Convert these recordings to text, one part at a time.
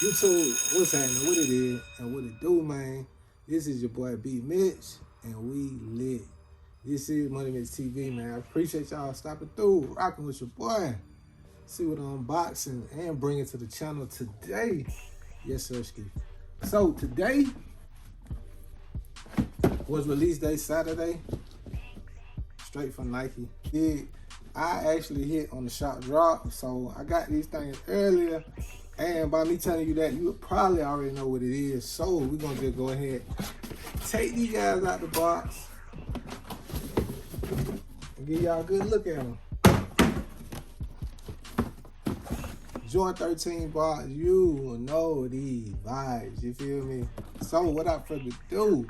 YouTube, what's happening? What it is and what it do, man? This is your boy B Mitch, and we lit. This is Money Mitch TV, man. I appreciate y'all stopping through, rocking with your boy. See what I'm unboxing and bringing to the channel today. Yes, sir, Ski. So today was release day Saturday, straight from Nike. I actually hit on the shop drop, so I got these things earlier. And by me telling you that, you probably already know what it is. So we're gonna just go ahead, take these guys out the box, and give y'all a good look at them. Jordan 13 box, you know these vibes, you feel me? So without further ado,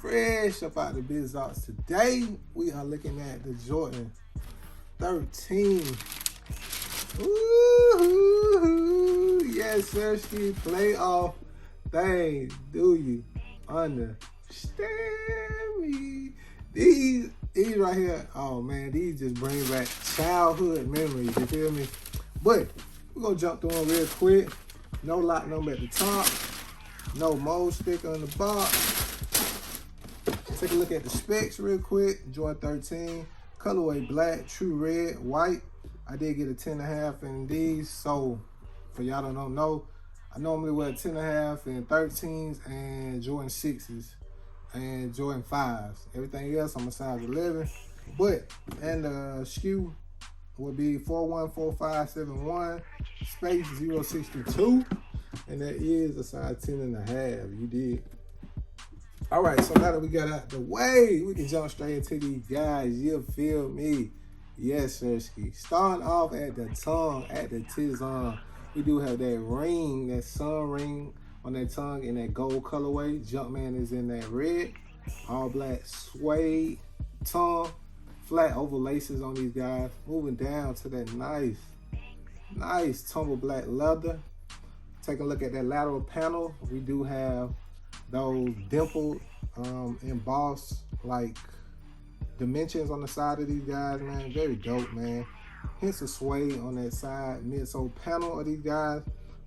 fresh up out the biz box today, we are looking at the Jordan 13. Ooh, yes, sir, Ski. Playoff thing. Do you understand me? These right here, oh man, these just bring back childhood memories, you feel me? But we're gonna jump through them real quick. No lock number at the top. No mold sticker on the box. Take a look at the specs real quick. Jordan 13, colorway black, true red, white. I did get a 10.5 in these, so for y'all that don't know, I normally wear 10.5 in 13s and Jordan 6s and Jordan 5s. Everything else I'm a size 11, but and the SKU will be 414571 space 062, and that is a size 10.5. You did. All right, so now that we got out the way, we can jump straight into these guys. You feel me? Yes, sir, Ski. Starting off at the tongue, at the Tizon, we do have that ring, that sun ring on that tongue in that gold colorway. Jumpman is in that red, all black suede tongue, flat oval laces on these guys. Moving down to that nice tumble black leather. Take a look at that lateral panel. We do have those dimpled, embossed like dimensions on the side of these guys, man. Very dope, man. Hints of suede on that side midsole panel of these guys.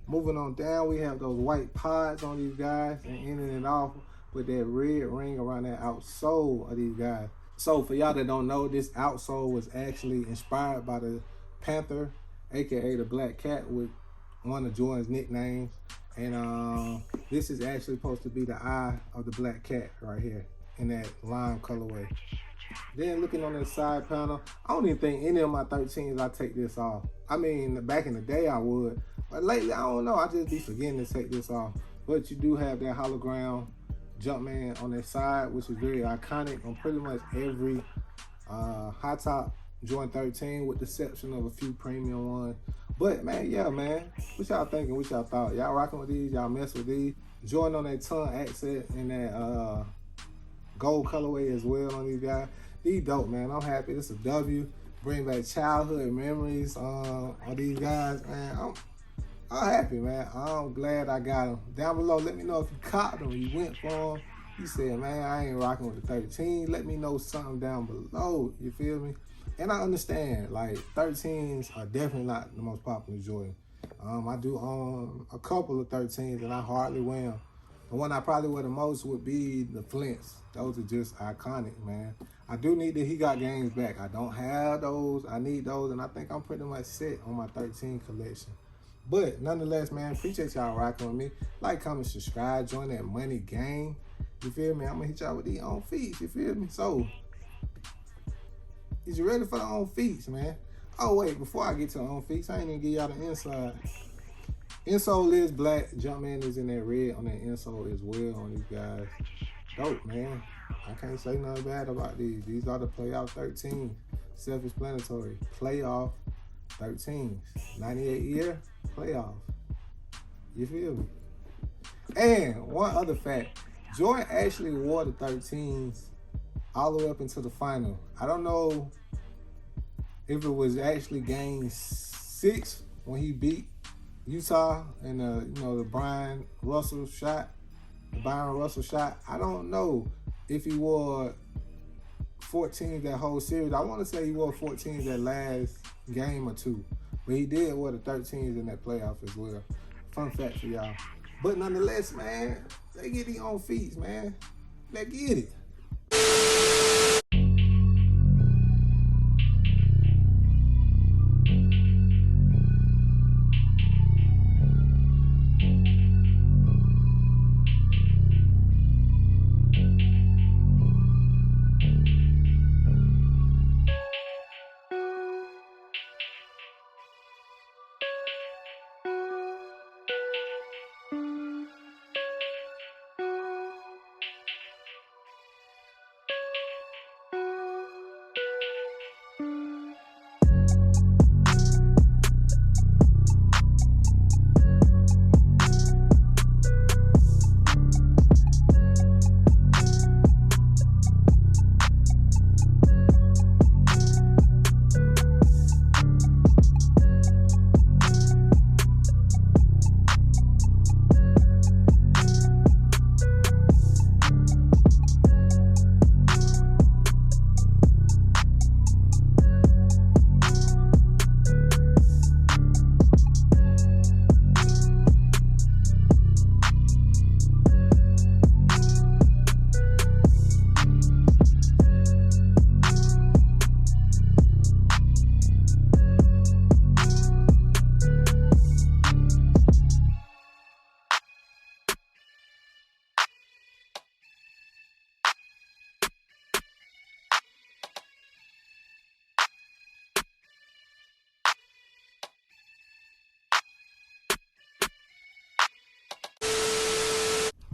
Moving on down, we have those white pods on these guys, and ending it off with that red ring around that outsole of these guys. So for y'all that don't know, this outsole was actually inspired by the Panther, aka the Black Cat, with one of Jordan's nicknames. And this is actually supposed to be the eye of the Black Cat right here in that lime colorway. Then looking on the side panel, I don't even think any of my 13s I take this off. I mean, back in the day I would, but lately I don't know. I just be forgetting to take this off. But you do have that hologram Jumpman on that side, which is very iconic on pretty much every high top Jordan 13, with the exception of a few premium ones. But man, yeah, man, what y'all thinking? What y'all thought? Y'all rocking with these? Y'all mess with these? Jordan on that tongue accent and that gold colorway as well on these guys. These dope, man. I'm happy. This is a W. Bring back childhood memories on these guys, man. I'm happy, man. I'm glad I got them. Down below, let me know if you caught them, you went for them. You said, man, I ain't rocking with the 13. Let me know something down below. You feel me? And I understand, like, 13s are definitely not the most popular Jordan. I do own a couple of 13s, and I hardly wear them. The one I probably wear the most would be the Flints. Those are just iconic, man. I do need the He Got Games back. I don't have those. I need those, and I think I'm pretty much set on my 13 collection. But nonetheless, man, appreciate y'all rocking with me. Like, comment, subscribe, join that money game. You feel me? I'm gonna hit y'all with these on feet. You feel me? So, is you ready for the on feet, man? Oh wait, before I get to the on feet, I ain't even give y'all the inside. Insole is black. Jumpman is in that red on that insole as well on these guys. Dope, man. I can't say nothing bad about these. These are the playoff 13s. Self-explanatory. Playoff 13s. 98 year playoff. You feel me? And one other fact, Jordan actually wore the 13s all the way up into the final. I don't know if it was actually game 6 when he beat Utah and the Byron Russell shot. I don't know if he wore 14 that whole series. I want to say he wore 14 that last game or two, but he did wear the 13s in that playoff as well. Fun fact for y'all. But nonetheless, man, they get these on feeds, man. Let's get it.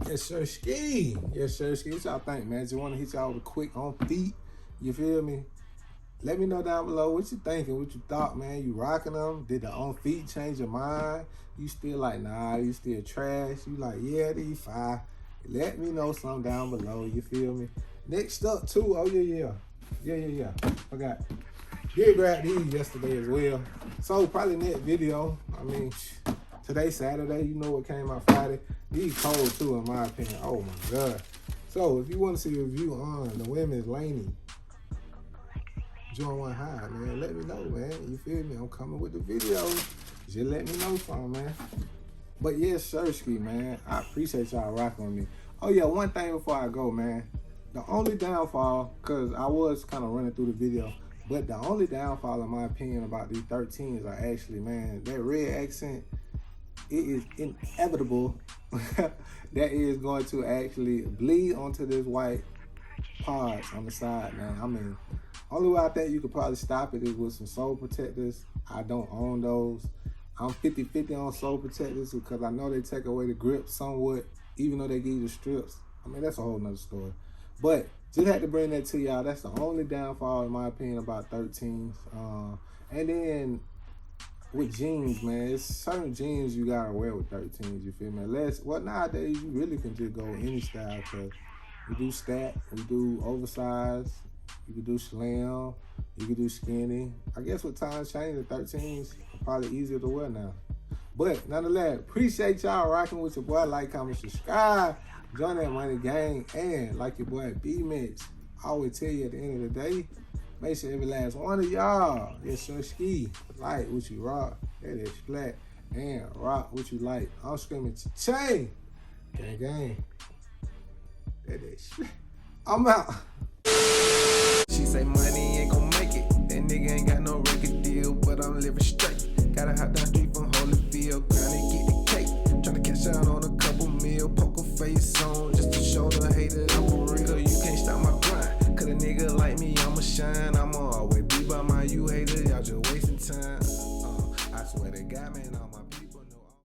Yes, sir, ski. Yes, sir, ski. What y'all think, man? Just want to hit y'all with a quick on feet. You feel me? Let me know down below what you thinking, what you thought, man. You rocking them? Did the on feet change your mind? You still like, nah, you still trash? You like, yeah, these fire. Let me know something down below. You feel me? Next up, too. Oh, yeah. Forgot. Did grab these yesterday as well. So, probably next video. I mean, today's Saturday. You know what came out Friday. These cold, too, in my opinion. Oh, my God. So, if you want to see a review on the women's Laney Jordan 1 High, man, let me know, man. You feel me? I'm coming with the video. Just let me know something, man. But yes, Sherski, man, I appreciate y'all rocking with me. Oh yeah, one thing before I go, man. The only downfall, cause I was kind of running through the video, but the only downfall, in my opinion, about these 13s are actually, man, that red accent. It is inevitable that is going to actually bleed onto this white parts on the side, man. I mean, only way I think you could probably stop it is with some sole protectors. I don't own those. I'm 50-50 on sole protectors because I know they take away the grip somewhat, even though they give you the strips. I mean, that's a whole nother story. But just had to bring that to y'all. That's the only downfall, in my opinion, about 13s. And then with jeans, man, it's certain jeans you gotta wear with 13s, you feel me? Unless, well, nowadays you really can just go any style, cause we do stack, we do oversized, you can do slim, you can do skinny. I guess with times changing, 13s are probably easier to wear now. But nonetheless, appreciate y'all rocking with your boy. Like, comment, subscribe, join that money gang, and like your boy B-Mix, I always tell you at the end of the day, make sure every last one of y'all, yes sir, ski, like what you rock, that is flat, and rock what you like. I'm screaming cha-ching, gang. That is shit. I'm out. She say money ain't gon' make it. That nigga ain't got no record deal, but I'm living straight. Gotta hop down street from Holyfield, grind and get the cake. Tryna cash out on a couple mil, poker face on, just to show the hater I'm for real. You can't stop my grind, cause a nigga like me, I'ma shine.